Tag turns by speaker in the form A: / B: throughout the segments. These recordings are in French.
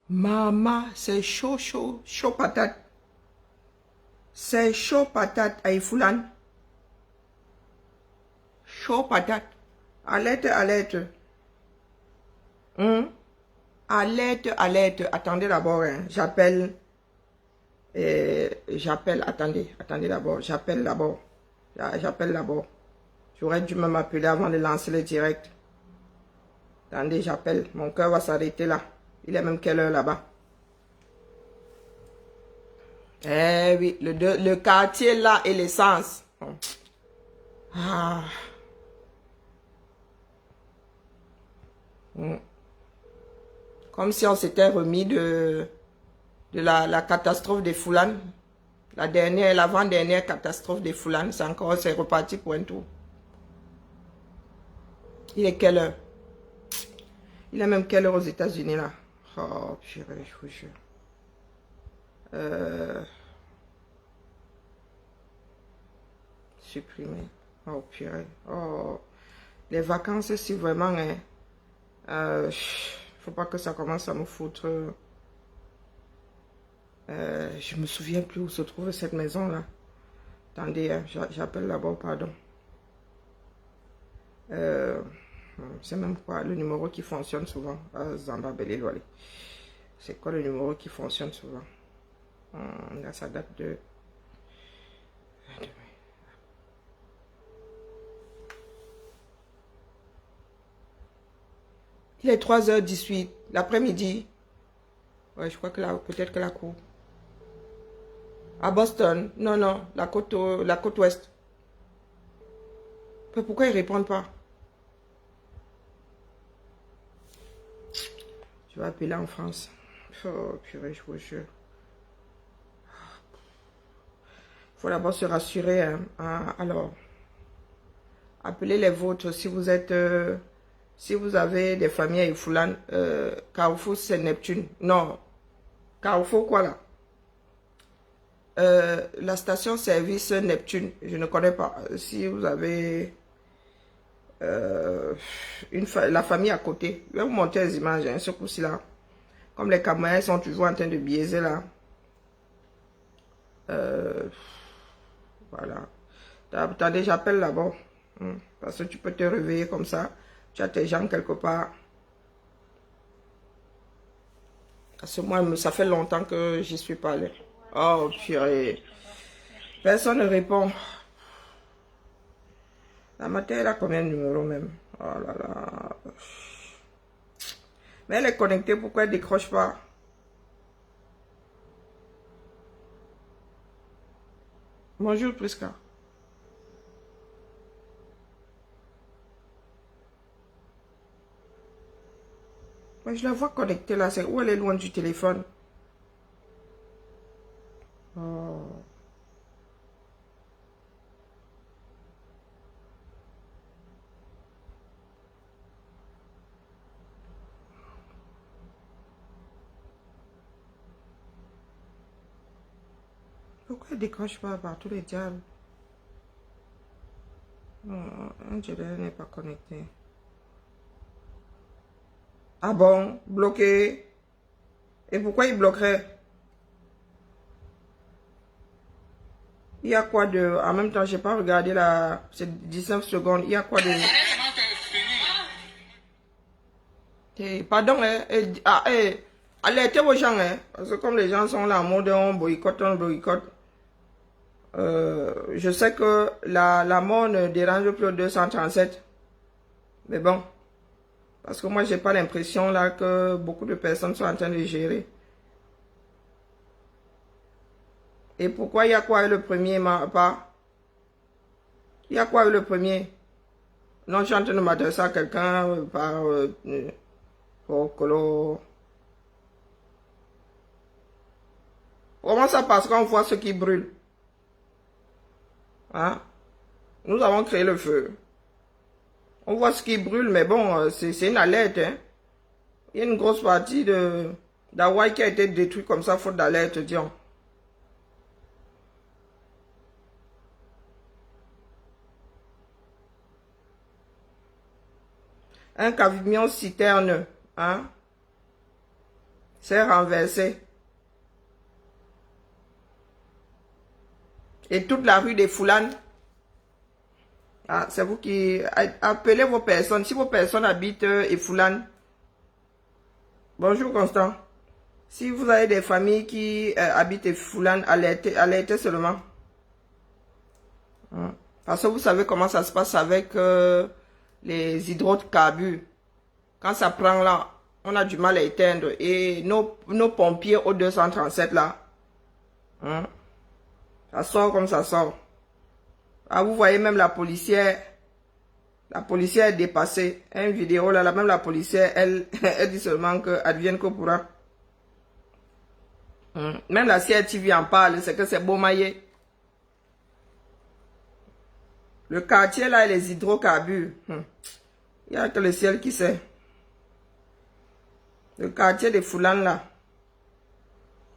A: Maman, c'est chaud, chaud, chaud patate. C'est chaud patate, Aïfoulan. Chaud patate. Alerte, alerte. Alerte, alerte. Attendez d'abord, hein. J'appelle. J'appelle, attendez d'abord. J'appelle d'abord. J'appelle d'abord. J'aurais dû me m'appeler avant de lancer le direct. Attendez, j'appelle. Mon cœur va s'arrêter là. Il est même quelle heure là-bas? Eh oui, le quartier là et l'essence. Ah. Comme si on s'était remis de la catastrophe des Foulanes. La dernière, l'avant-dernière catastrophe des Foulanes. C'est reparti pour un tour. Il est quelle heure? Il est même quelle heure aux États-Unis là? Oh, purée, je vous jure. Supprimer. Oh, purée. Oh. Les vacances, si vraiment, hein, faut pas que ça commence à me foutre. Je me souviens plus où se trouve cette maison là. Attendez, hein, j'appelle là-bas, pardon. C'est même quoi le numéro qui fonctionne souvent. Zamba Belilwali. C'est quoi le numéro qui fonctionne souvent? Là, ça date de. Il est 3h18, l'après-midi. Ouais, je crois que là, peut-être que la cour. À Boston. Non, non, la côte ouest. Mais pourquoi ils répondent pas? Je vais appeler en France. Oh, purée, je vous jure. Il faut d'abord se rassurer. Hein. Alors, appelez les vôtres si vous êtes... si vous avez des familles à Ifoulane. Carrefour, c'est Neptune. Non. Carrefour, quoi là? La station-service Neptune, je ne connais pas. Si vous avez la famille à côté, je vais vous montrer les images, hein, ce coup-ci là. Comme les caméras sont toujours en train de biaiser là. Voilà. Attendez, j'appelle là-bas. Parce que tu peux te réveiller comme ça. Tu as tes gens quelque part. Parce que moi, ça fait longtemps que j'y suis pas allé. Oh, purée. Personne ne répond. La matin, elle a combien de numéros même? Oh là là. Mais elle est connectée, pourquoi elle ne décroche pas? Bonjour Prisca. Mais je la vois connectée là, c'est où elle est loin du téléphone? Oh. Pourquoi elle ne décroche pas par tous les diables? Non, Angela n'est pas connectée. Ah bon? Bloqué? Et pourquoi il bloquerait? Il y a quoi de... En même temps, je n'ai pas regardé la... C'est 19 secondes. Il y a quoi de... Pardon, hein? Alertez aux gens, hein? Parce que comme les gens sont là en mode on boycotte, je sais que la mort ne dérange plus au 237. Mais bon, parce que moi, j'ai pas l'impression là que beaucoup de personnes sont en train de gérer. Et pourquoi il y a quoi le premier, pas? Il y a quoi le premier? Non, je suis en train de m'adresser à quelqu'un par... Comment ça passe quand on voit ce qui brûle? Hein? Nous avons créé le feu. On voit ce qui brûle, mais bon, c'est une alerte. Hein? Il y a une grosse partie d'Hawaï qui a été détruite comme ça, faute d'alerte, disons. Un camion citerne, hein? C'est renversé. Et toute la rue des Foulanes. Ah, c'est vous qui... Appelez vos personnes. Si vos personnes habitent Foulanes. Bonjour Constant. Si vous avez des familles qui habitent Foulanes, alertez seulement. Parce que vous savez comment ça se passe avec les hydrocarbures. Quand ça prend là, on a du mal à éteindre. Et nos pompiers au 237 là, ça sort comme ça sort. Ah, vous voyez même la policière est dépassée. Une vidéo là, même la policière, elle, elle dit seulement que advienne que pourra. Même la CRTV en parle, c'est que c'est beau maillé. Le quartier là et les hydrocarbures. Il n'y a que le ciel qui sait. Le quartier des Foulanes là.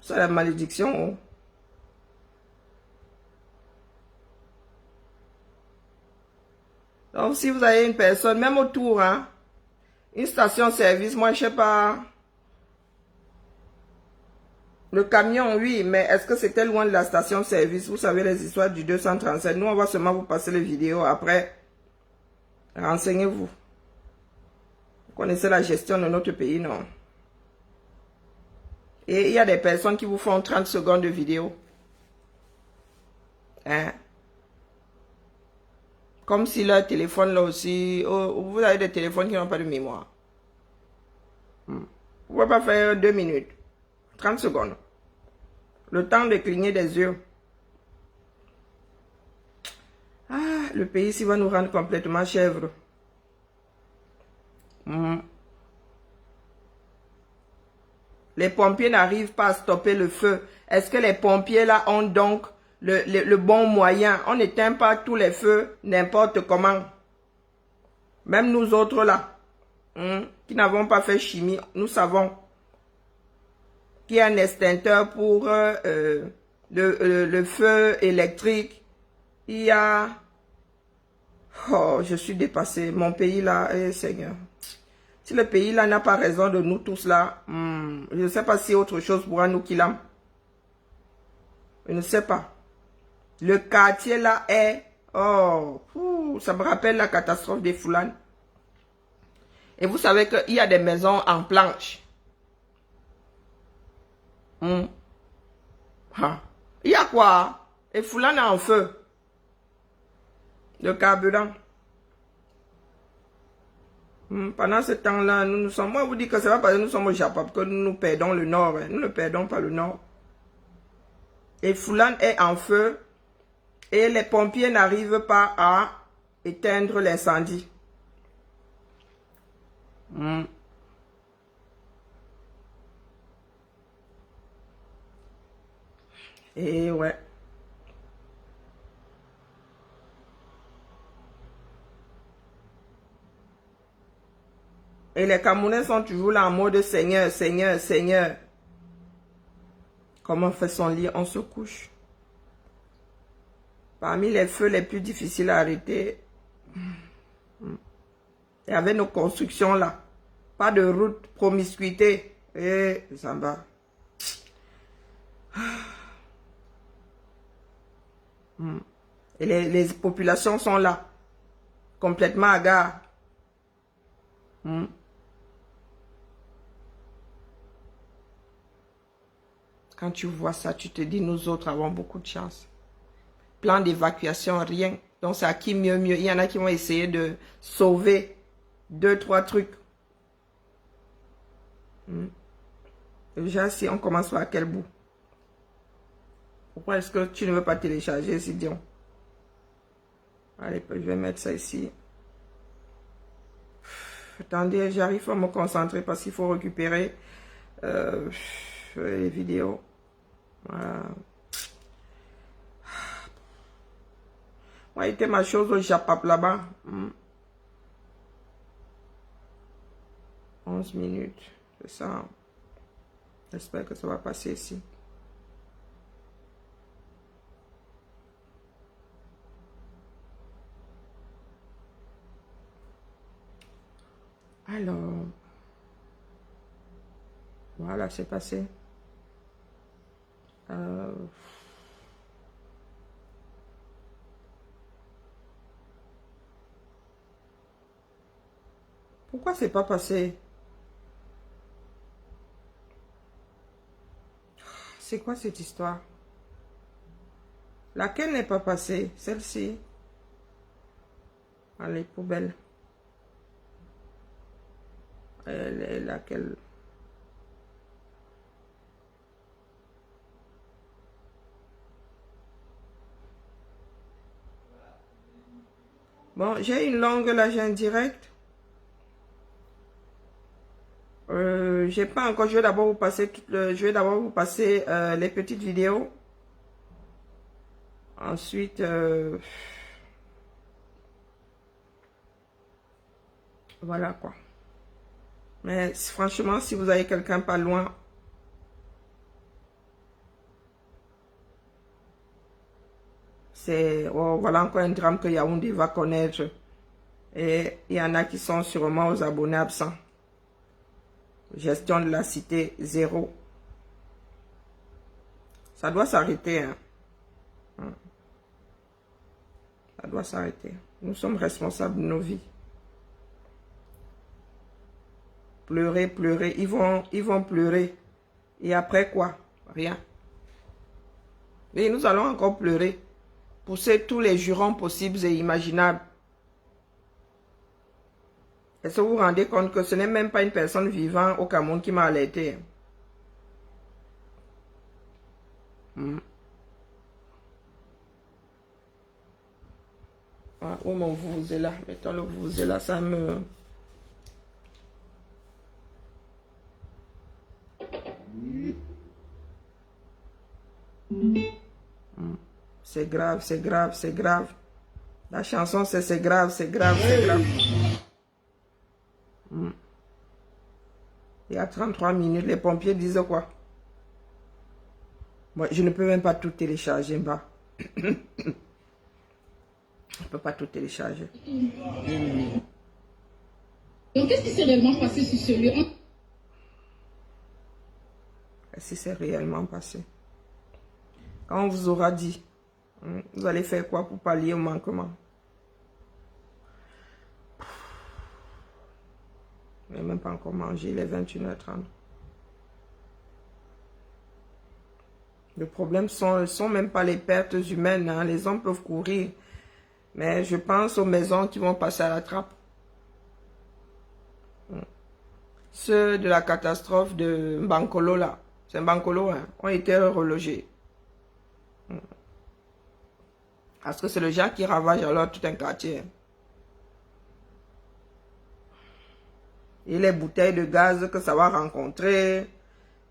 A: C'est la malédiction. Oh. Donc si vous avez une personne, même autour, hein, une station-service, moi je sais pas. Le camion, oui, mais est-ce que c'était loin de la station-service? Vous savez les histoires du 237. Nous, on va seulement vous passer les vidéos. Après, renseignez-vous. Vous connaissez la gestion de notre pays, non? Et il y a des personnes qui vous font 30 secondes de vidéo. Hein? Comme si leur téléphone là aussi... Oh, vous avez des téléphones qui n'ont pas de mémoire. Vous ne pouvez pas faire 2 minutes. 30 secondes. Le temps de cligner des yeux. Ah, le pays ici va nous rendre complètement chèvres. Les pompiers n'arrivent pas à stopper le feu. Est-ce que les pompiers là ont donc le bon moyen? On n'éteint pas tous les feux n'importe comment. Même nous autres là, qui n'avons pas fait chimie, nous savons qu'il y a un extincteur pour le feu électrique. Il y a... Oh, je suis dépassée. Mon pays là, Seigneur. Si le pays là n'a pas raison de nous tous là, je ne sais pas si autre chose pourra nous killer. Je ne sais pas. Le quartier là est... Oh, ça me rappelle la catastrophe des Foulanes. Et vous savez qu'il y a des maisons en planche. Il y a quoi? Et Foulanes en feu. Le carburant. Pendant ce temps-là, nous sommes... Moi, je vous dis que c'est pas parce que nous sommes au Japon que nous perdons le nord. Hein. Nous ne perdons pas le nord. Et Foulane est en feu. Et les pompiers n'arrivent pas à éteindre l'incendie. Et ouais. Et les Camerounais sont toujours là en mode Seigneur, Seigneur, Seigneur. Comment on fait son lit? On se couche. Parmi les feux les plus difficiles à arrêter, il y avait nos constructions là. Pas de route, promiscuité. Et ça va. Et les populations sont là. Complètement hagards. Quand tu vois ça, tu te dis, nous autres avons beaucoup de chance. Plan d'évacuation, rien. Donc, c'est à qui mieux. Il y en a qui vont essayer de sauver 2-3 trucs. Déjà, si on commence par quel bout? Pourquoi est-ce que tu ne veux pas télécharger, Sidion? Allez, je vais mettre ça ici. Attendez, j'arrive à me concentrer parce qu'il faut récupérer les vidéos. Voilà. Moi, était ma chose au Japap là-bas. 11 minutes. C'est ça. J'espère que ça va passer ici. Alors. Wow. Voilà, c'est passé. Pourquoi c'est pas passé? C'est quoi cette histoire? Laquelle n'est pas passée? Celle-ci. Allez, poubelle. Elle est laquelle? Bon, j'ai une longue, là, j'ai un direct. J'ai pas encore, je vais d'abord vous passer les petites vidéos. Ensuite, voilà quoi. Mais franchement, si vous avez quelqu'un pas loin, c'est, oh, voilà encore un drame que Yaoundé va connaître. Et il y en a qui sont sûrement aux abonnés absents. Gestion de la cité, 0. Ça doit s'arrêter. Hein. Ça doit s'arrêter. Nous sommes responsables de nos vies. Pleurer, pleurer. Ils vont pleurer. Et après quoi? Rien. Et nous allons encore pleurer. Pousser tous les jurons possibles et imaginables. Est-ce que vous vous rendez compte que ce n'est même pas une personne vivant au Cameroun qui m'a alerté? Ah, oh mon vous est là. Mettons le vous est là, ça me... C'est grave, c'est grave, c'est grave. La chanson, c'est grave, c'est grave, c'est grave. Il y a 33 minutes, les pompiers disent quoi? Moi, je ne peux même pas tout télécharger, bah. Je ne peux pas tout télécharger.
B: Donc, qu'est-ce qui s'est réellement passé sur ce lieu?
A: Qu'est-ce qui s'est réellement passé? Quand on vous aura dit, vous allez faire quoi pour pallier au manquement? Je n'ai même pas encore mangé, il est 21h30. Le problème sont même pas les pertes humaines. Hein. Les hommes peuvent courir. Mais je pense aux maisons qui vont passer à la trappe. Ceux de la catastrophe de Bankolo, là. C'est Bankolo, hein, ont été relogés. Parce que c'est le genre qui ravage alors tout un quartier. Et les bouteilles de gaz que ça va rencontrer.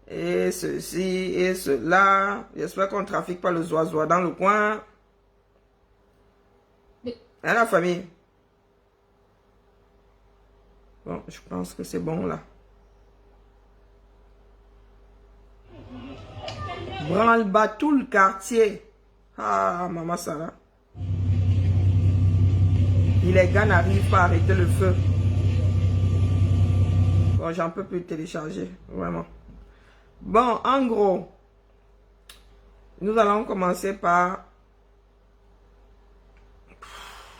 A: Et ceci et cela. J'espère qu'on ne trafique pas le zoisois dans le coin. Hein, la famille? Bon, je pense que c'est bon là. Branle-bas tout le quartier. Ah, maman Sarah. Et les gars n'arrivent pas à arrêter le feu. Bon, j'en peux plus télécharger, vraiment. Bon, en gros, nous allons commencer par...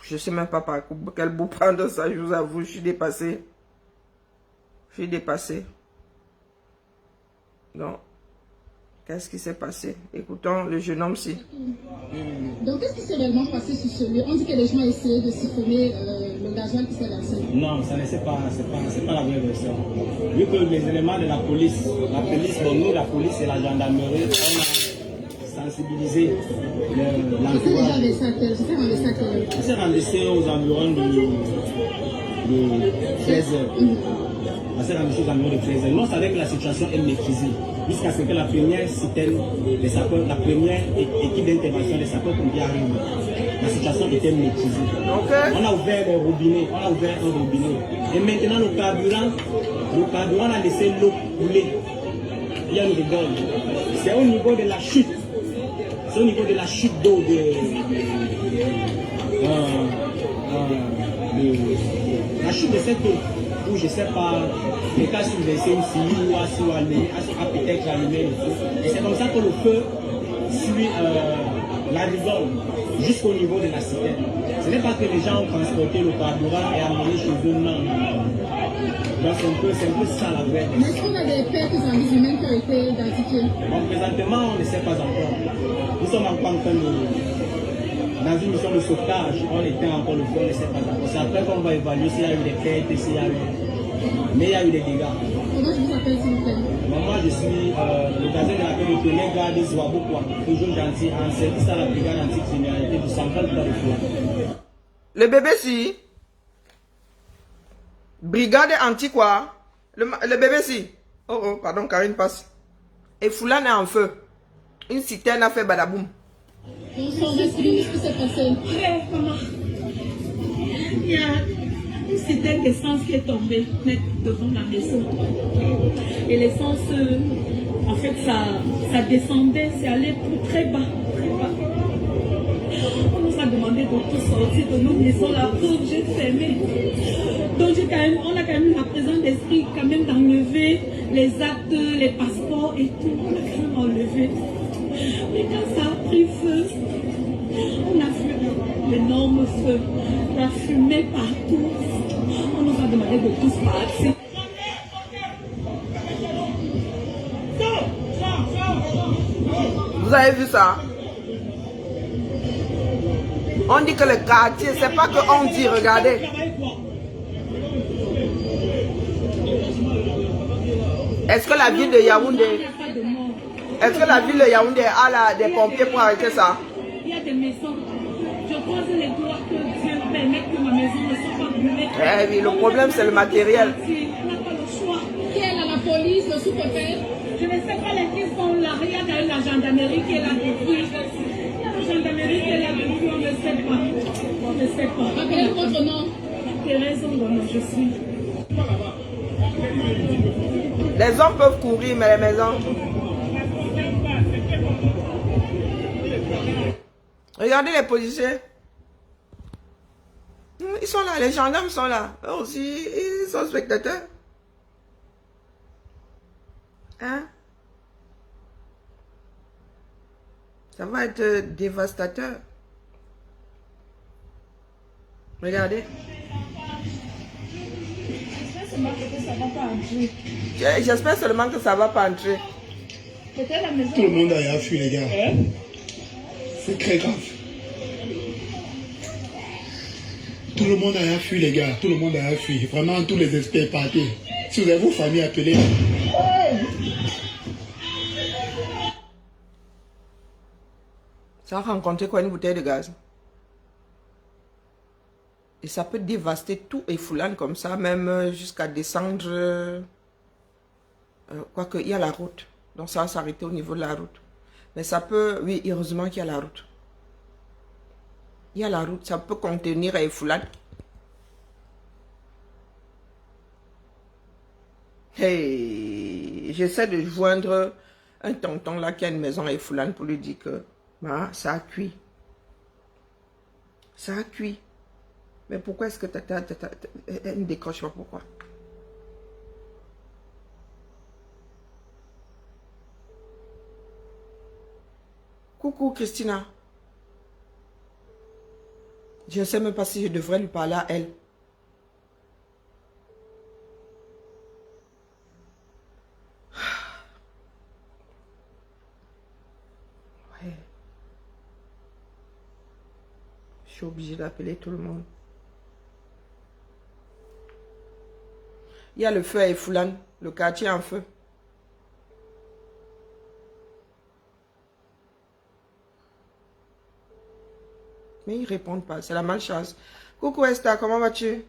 A: Je ne sais même pas par quel bout prendre ça, je vous avoue, je suis dépassé. Je suis dépassé. Donc, qu'est-ce qui s'est passé? Écoutons le jeune homme-ci.
B: Donc, qu'est-ce qui s'est réellement passé sur ce lieu? On dit que les gens ont essayé de siphonner le gasoil qui s'est lancé.
C: Non, ça ne c'est pas la vraie version. Vu que les éléments de la police, bon, nous, la police et la gendarmerie, on a sensibilisé l'entourage. On s'est rendu aux environs de 13 heures. On s'est rendu aux environs de 13 heures. Nous, on savait que la situation est maîtrisée. Jusqu'à ce que la première citerne des sapeurs, la première équipe d'intervention des sapeurs-pompiers arrive. La situation était maîtrisée.
A: Okay.
C: On a ouvert les robinets, on a ouvert un robinet. Et maintenant, le carburant a laissé l'eau couler. Il y a une rigole. C'est au niveau de la chute. C'est au niveau de la chute d'eau la chute de cette eau, où je ne sais pas et qu'à subverser aussi, ou à peut-être allumer le feu. Et c'est comme ça que le feu suit la rigole jusqu'au niveau de la citerne. Ce n'est pas que les gens ont transporté le carburant et amené chez eux, non. Donc c'est un peu ça la vraie.
B: Mais est-ce qu'on a des pertes en vie humaine qui ont été identifiées?
C: Donc présentement, on ne sait pas encore. Nous sommes encore en train de... Dans une mission de sauvetage, on était encore le feu, on ne sait pas encore. C'est après qu'on va évaluer s'il y a eu des pertes, s'il y a eu... Mais il y a eu des dégâts.
B: Comment je vous appelle s'il vous plaît?
C: Moi, je suis le gazin de la paix de Tonnet, garde Zouaboukoua, toujours gentil, en service à la brigade anti-criminalité du central de la République.
A: Le bébé si. Brigade anti quoi? Le bébé si. Oh oh, pardon, Karine passe. Et Foulane est en feu. Une citerne a fait badaboum.
B: Bonsoir, qu'est-ce qui s'est passé?
D: Maman, il y a une citerne d'essence qui est tombée net devant la maison. Et l'essence, en fait, ça descendait, c'est allé très bas, très bas. On nous a demandé de tout sortir de nos maisons, la porte j'ai fermée. Donc on a quand même la présence d'esprit quand même d'enlever les actes, les passeports et tout. On a quand même enlevé. Mais quand ça a pris feu, on a vu l'énorme feu, la fumée partout. On nous a demandé de tous partir.
A: Vous avez vu ça? On dit que le quartier, c'est pas que on dit, regardez. Est-ce que la ville de Yaoundé, est-ce que la ville de Yaoundé a des pompiers pour arrêter ça?
D: Il y a des maisons. Je croise les doigts que Dieu permette que ma maison ne soit pas brûlée.
A: Eh oui, le problème c'est le matériel.
D: On n'a pas le choix.
B: Qui est là, la police, le sous-préfet?
D: Je ne sais pas les qui sont là. Il y a d'ailleurs la gendarmerie qui est là depuis. Il y a la gendarmerie qui est là depuis. On ne sait pas. On ne sait pas.
B: Rappelez votre nom.
D: Thérèse Ngono, je suis.
A: Les hommes peuvent courir, mais les maisons... Regardez les policiers. Ils sont là, les gendarmes sont là. Eux aussi, ils sont spectateurs. Hein? Ça va être dévastateur. Regardez. J'espère seulement que ça va pas entrer.
E: Tout le monde a fui, les gars. C'est très grave. Tout le monde a fui, les gars. Tout le monde a fui. Vraiment, tous les experts partis. Si vous avez vos familles appelées.
A: Ça a rencontré quoi, une bouteille de gaz? Et ça peut dévaster tout et Foulane comme ça, même jusqu'à descendre. Quoique, il y a la route. Donc ça va s'arrêter au niveau de la route. Mais ça peut, oui, heureusement qu'il y a la route. Il y a la route, ça peut contenir et Foulane. Hey, j'essaie de joindre un tonton là qui a une maison à Foulane pour lui dire que bah, ça a cuit. Ça a cuit. Mais pourquoi est-ce que elle ne décroche pas? Pourquoi? Coucou Christina. Je ne sais même pas si je devrais lui parler à elle. Ouais. Je suis obligée d'appeler tout le monde. Il y a le feu à Foulane, le quartier en feu. Mais ils ne répondent pas, c'est la malchance. Coucou Esther, comment vas-tu?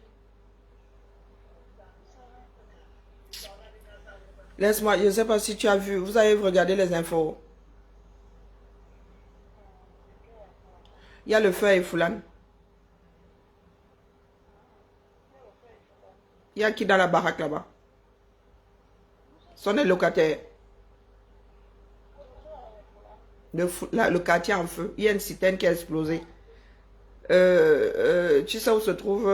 A: Laisse-moi, je ne sais pas si tu as vu, vous avez regardé les infos. Il y a le feu à Foulane. Il y a qui dans la baraque là-bas? Ce sont des locataires. Le quartier en feu. Il y a une citerne qui a explosé. Tu sais où se trouve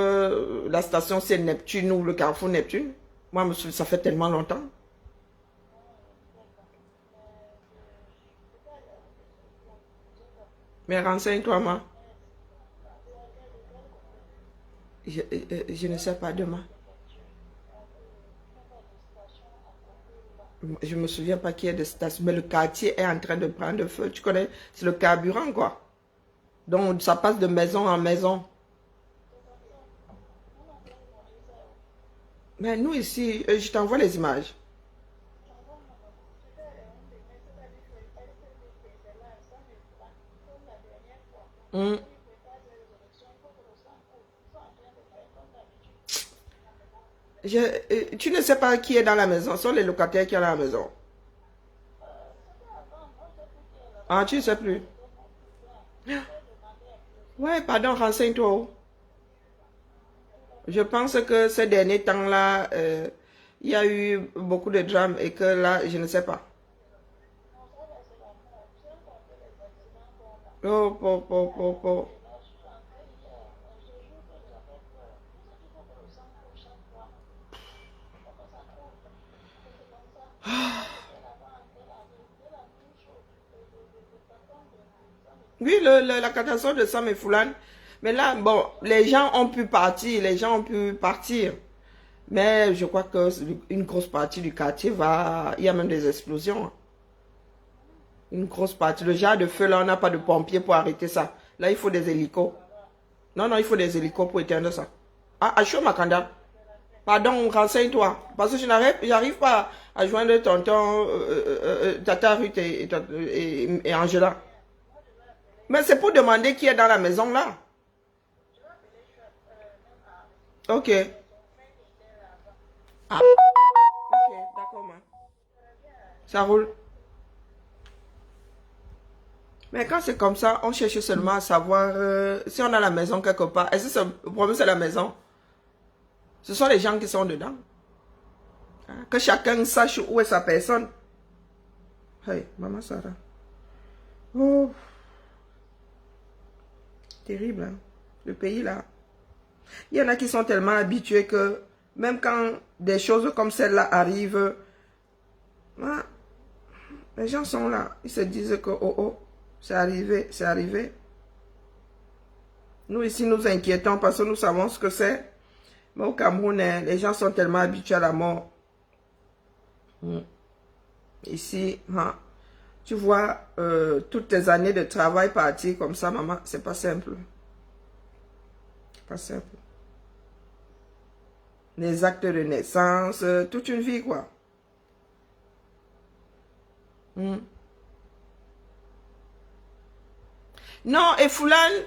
A: la station, c'est Neptune ou le carrefour Neptune? Moi, ça fait tellement longtemps. Mais renseigne-toi, moi. Je ne sais pas demain. Je me souviens pas qu'il y ait des stations, mais le quartier est en train de prendre feu. Tu connais, c'est le carburant, quoi. Donc, ça passe de maison en maison. Mais nous, ici, je t'envoie les images. Hmm. Tu ne sais pas qui est dans la maison. Ce sont les locataires qui sont dans la maison. Ah, tu ne sais plus. Ouais, pardon, renseigne-toi. Je pense que ces derniers temps-là, il y a eu beaucoup de drames et que là, je ne sais pas. Oh, oh, oh, oh, oh. Oui, la catastrophe de Sam et Foulane. Mais là, bon, les gens ont pu partir, les gens ont pu partir. Mais je crois que une grosse partie du quartier va... Il y a même des explosions. Une grosse partie. Le genre de feu, là, on n'a pas de pompiers pour arrêter ça. Là, il faut des hélicos. Non, non, il faut des hélicos pour éteindre ça. Ah, Achou Makanda. Pardon, renseigne-toi. Parce que je j'arrive pas à joindre tonton, Tata Ruth et Angela. Mais c'est pour demander qui est dans la maison là. Ok. Ah. Ok, d'accord, ma. Ça roule. Mais quand c'est comme ça, on cherche seulement à savoir si on a la maison quelque part. Est-ce que le problème c'est la maison? Ce sont les gens qui sont dedans. Hein? Que chacun sache où est sa personne. Hey, maman Sarah. Oh. Terrible, hein? Le pays là. Il y en a qui sont tellement habitués que même quand des choses comme celle-là arrivent, hein, les gens sont là. Ils se disent que oh oh, c'est arrivé, c'est arrivé. Nous ici, nous inquiétons parce que nous savons ce que c'est. Mais au Cameroun, hein, les gens sont tellement habitués à la mort. Ici, hein, tu vois, toutes tes années de travail partir comme ça, maman, c'est pas simple. C'est pas simple. Les actes de naissance, toute une vie, quoi. Non, et Foulane,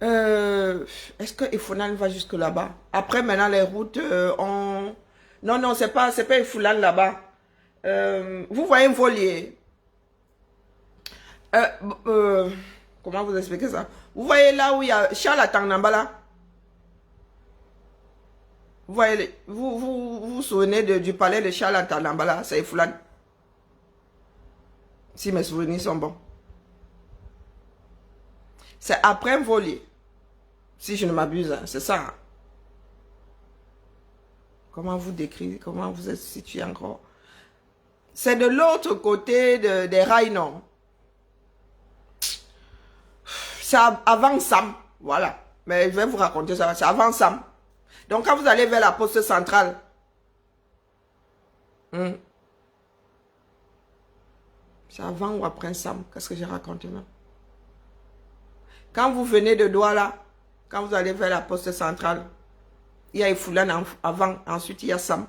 A: est-ce que Foulane va jusque là-bas? Après, maintenant, les routes, on... Non, non, c'est pas Foulane là-bas. Vous voyez un volier. Comment vous expliquer ça? Vous voyez là où il y a Charlatan là. Vous voyez, vous souvenez du palais de Charlatan là, c'est Foulane. Si mes souvenirs sont bons. C'est après un volier. Si je ne m'abuse, hein, c'est ça. Hein. Comment vous décrivez, comment vous êtes situé encore? C'est de l'autre côté des rails, non? C'est avant Sam, voilà. Mais je vais vous raconter ça, c'est avant Sam. Donc quand vous allez vers la poste centrale, c'est avant ou après Sam? Qu'est-ce que j'ai raconté même? Quand vous venez de Douala, quand vous allez vers la poste centrale, il y a Foulane avant, ensuite il y a Sam.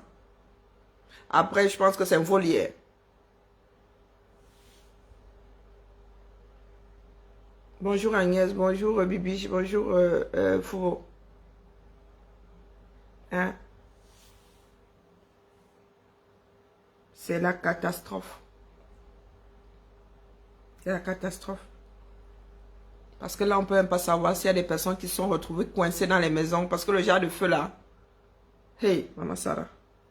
A: Après, je pense que c'est un volier. Bonjour Agnès, bonjour Bibi, bonjour Fouro. Hein? C'est la catastrophe. C'est la catastrophe. Parce que là, on ne peut même pas savoir s'il y a des personnes qui sont retrouvées coincées dans les maisons. Parce que le genre de feu là. Hey, Maman Sarah.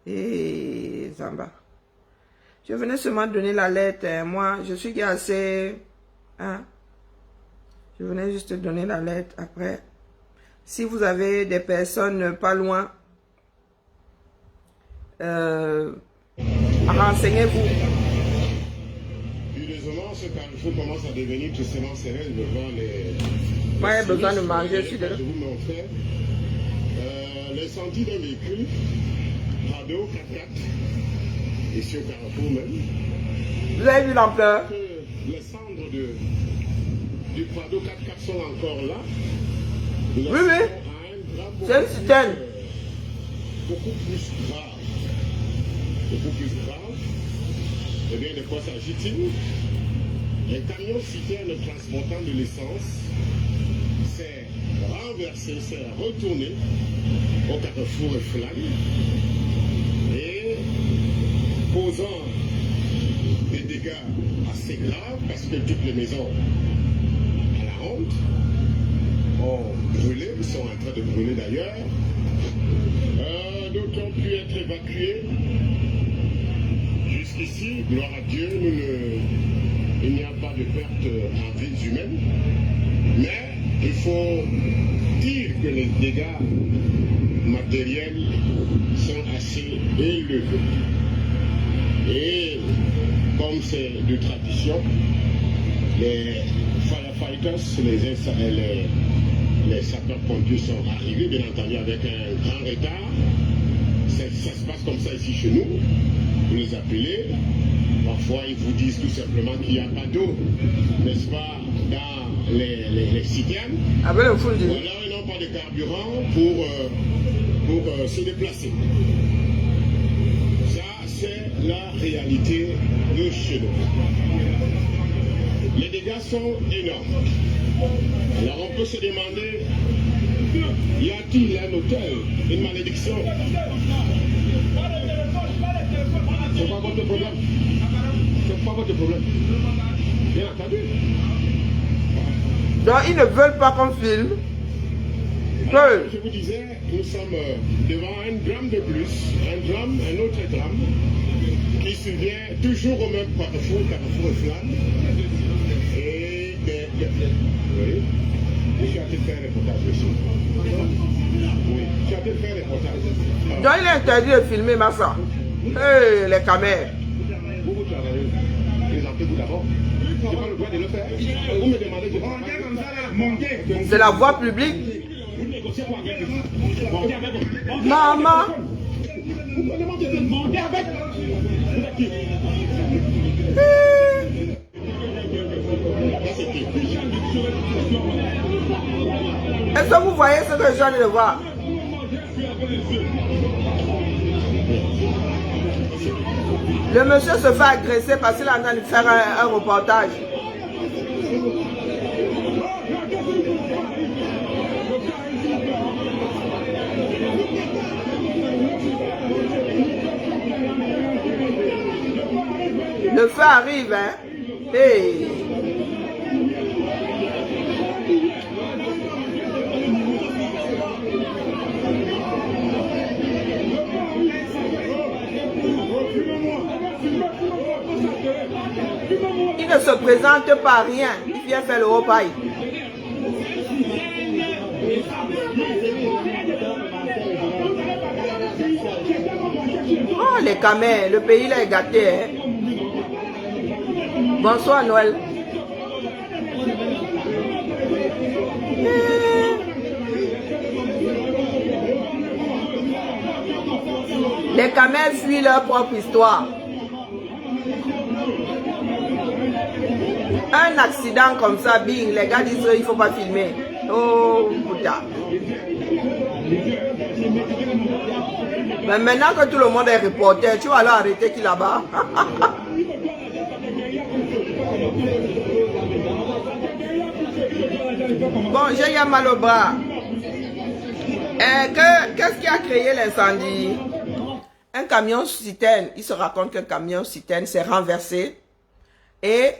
A: Hey, Zamba. Je venais seulement donner l'alerte. Moi, je suis assez... Hein? Je venais juste donner l'alerte. Après, si vous avez des personnes pas loin, Renseignez-vous.
F: Curieusement, ce carrefour commence à devenir tristement sérieux devant les...
A: Moi, j'ai besoin de manger.
F: Je vous montrer l'incendie d'un véhicule, Prado 4x4, ici au carrefour même.
A: Vous avez vu l'ampleur?
F: Les cendres du Prado 4x4 sont encore là.
A: Oui, oui. C'est une citerne.
F: Beaucoup plus grave. Beaucoup plus grave. Eh bien, de quoi s'agit-il? Un camion citerne transportant de l'essence s'est renversé, s'est retourné au carrefour Flamme et causant des dégâts assez graves parce que toutes les maisons à la honte ont brûlé, sont en train de brûler d'ailleurs. D'autres ont pu être évacués. Jusqu'ici, gloire à Dieu, il n'y a pas de perte en vies humaines. Mais il faut dire que les dégâts matériels sont assez élevés. Et comme c'est de tradition, les firefighters, les sapeurs-pompiers sont arrivés, bien entendu, avec un grand retard. Ça se passe comme ça ici chez nous. Vous les appelez. Parfois, ils vous disent tout simplement qu'il n'y a pas d'eau, n'est-ce pas, dans les citernes.
A: Ah ben, le fond du...
F: Ou alors, ils n'ont pas de carburant pour se déplacer. Ça, c'est la réalité de chez nous. Les dégâts sont énormes. Alors, on peut se demander, y a-t-il un hôtel, une malédiction? C'est pas votre problème. C'est pas votre problème. Bien entendu.
A: Donc, ils ne veulent pas qu'on filme.
F: Alors, je vous disais, nous sommes devant un drame de plus, un autre drame, qui survient toujours au même carrefour Flamme. Et oui, je suis en train de faire un reportage dessus. Oui, je suis en train de faire un reportage.
A: Donc, il est interdit de filmer, Massa. Hey, les caméras.
F: Vous travaillez, présentez-vous d'abord. Je n'ai pas le droit de le faire. Vous me demandez de faire.
A: C'est la voie publique.
F: Vous négociez quoi avec eux? Montez avec eux.
A: Maman.
F: Vous me demandez de monter avec eux. Vous êtes qui?
A: Est-ce que vous voyez ce que je viens de voir? Le monsieur se fait agresser parce qu'il est en train de faire un reportage. Le feu arrive, hein? Hey. Il ne se présente pas rien, il vient faire le repas. Oh, les camés, le pays là est gâté. Hein? Bonsoir Noël. Les camels fuient leur propre histoire. Un accident comme ça, bing, les gars disent qu'il ne faut pas filmer. Oh putain. Mais maintenant que tout le monde est reporter, tu vas alors arrêter qui là-bas? Bon, j'ai eu mal au bras. Qu'est-ce qui a créé l'incendie? Un camion citerne. Il se raconte qu'un camion citerne s'est renversé et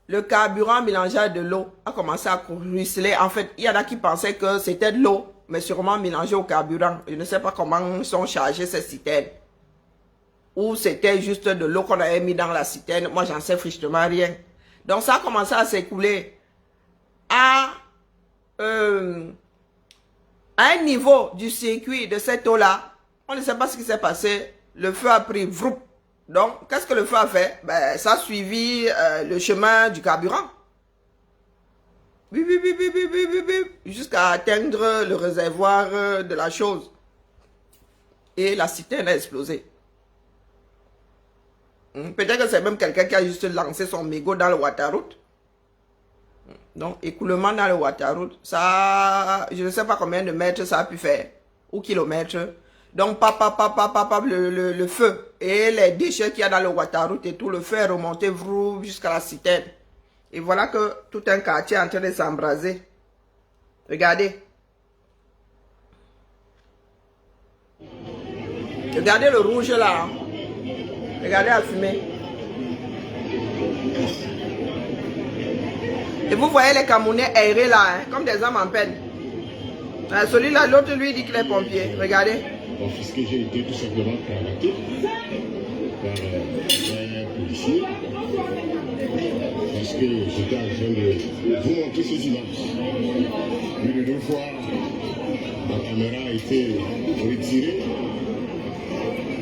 A: le carburant mélangé à de l'eau a commencé à ruisseler. En fait, il y en a qui pensaient que c'était de l'eau, mais sûrement mélangé au carburant. Je ne sais pas comment sont chargées ces citernes. Ou c'était juste de l'eau qu'on avait mis dans la citerne. Moi, j'en sais frichement rien. Donc, ça a commencé à s'écouler à un niveau du circuit de cette eau-là. On ne sait pas ce qui s'est passé. le feu a pris, vroup. Donc, qu'est-ce que le feu a fait? Ben, ça a suivi le chemin du carburant. Jusqu'à atteindre le réservoir de la chose. Et la citerne a explosé. Peut-être que c'est même quelqu'un qui a juste lancé son mégot dans le waterroute. Donc, écoulement dans le waterroute, ça, je ne sais pas combien de mètres ça a pu faire, ou kilomètres. Donc, le feu et les déchets qu'il y a dans le waterroute et tout, le feu est remonté jusqu'à la citerne. Et voilà que tout un quartier est en train de s'embraser. Regardez. Regardez le rouge là. Regardez la fumée. Et vous voyez les Camerounais errer là, hein, comme des hommes en peine. Celui-là, l'autre lui dit qu'il est pompier. Regardez.
F: Confisqué, j'ai été tout simplement convoqué par un policier parce que j'étais en train de vous montrer ces images. Plus de 2 fois, la caméra a été retirée,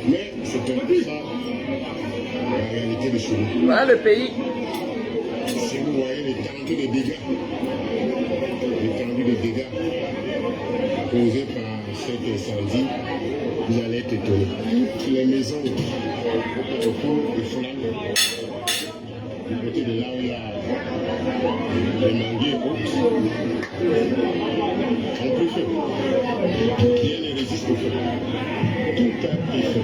F: mais c'est un peu ça la réalité de chez nous.
A: Voilà le pays.
F: Si vous voyez l'étendue des dégâts causés par cet incendie, vous allez être étonnés. Toutes les maisons autour de Fonan, du côté de là où il y a les manguiers hautes, ont pris feu. Rien ne résiste au feu. Tout a pris feu.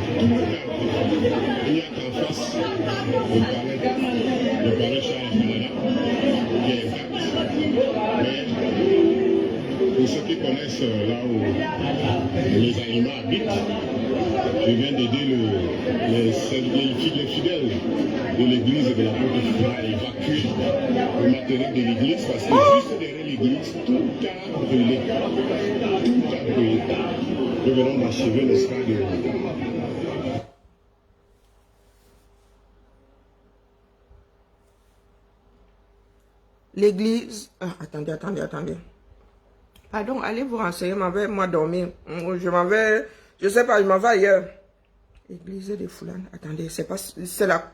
F: Il n'y a qu'en face le palais Charles Canada qui est intact. Mais pour ceux qui connaissent là où les animaux habitent, je viens d'aider les fidèles de l'église de la Côte-d'Ivoire à évacuer le matériel de l'église parce que juste derrière l'église, tout a brûlé. Tout a brûlé. Nous venons d'achever, n'est-ce pas,
A: l'église... Ah, attendez. Pardon, allez vous renseigner, moi dormir. Je m'en vais, je sais pas, je m'en vais ailleurs. Église de Foulane. Attendez, c'est pas celle-là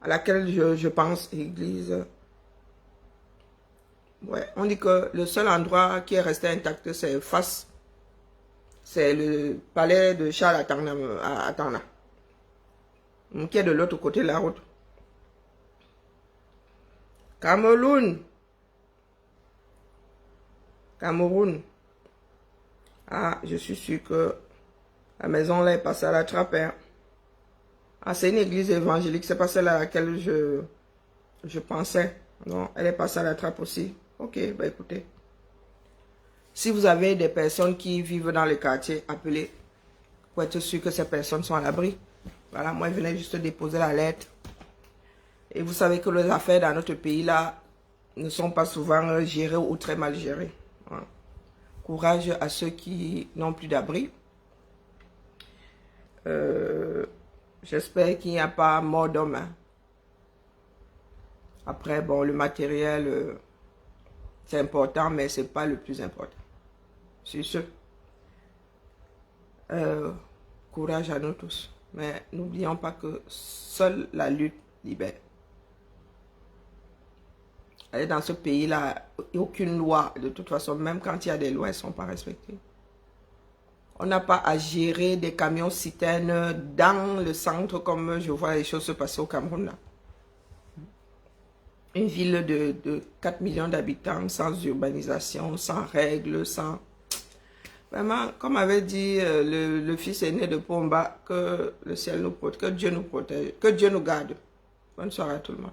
A: à laquelle je pense, église. Ouais, on dit que le seul endroit qui est resté intact, c'est face. C'est le palais de Charles Atana, qui est de l'autre côté de la route. Cameroun. Ah, je suis sûr que la maison là est passée à la trappe. Hein. Ah, c'est une église évangélique, c'est pas celle à laquelle je pensais. Non, elle est passée à la trappe aussi. Ok, bah écoutez. Si vous avez des personnes qui vivent dans le quartier, appelez pour être sûr que ces personnes sont à l'abri. Voilà, moi je venais juste déposer la lettre. Et vous savez que les affaires dans notre pays là ne sont pas souvent gérées ou très mal gérées. Voilà. Courage à ceux qui n'ont plus d'abri. J'espère qu'il n'y a pas mort d'homme. Hein. Après, bon, le matériel, c'est important, mais ce n'est pas le plus important. C'est sûr. Courage à nous tous. Mais n'oublions pas que seule la lutte libère. Allez, dans ce pays-là, il n'y a aucune loi. De toute façon, même quand il y a des lois, elles ne sont pas respectées. On n'a pas à gérer des camions citernes dans le centre comme je vois les choses se passer au Cameroun. Là. Une ville de 4 millions d'habitants, sans urbanisation, sans règles, sans... Vraiment, comme avait dit le fils aîné de Pomba, que le ciel nous protège, que Dieu nous protège, que Dieu nous garde. Bonne soirée à tout le monde.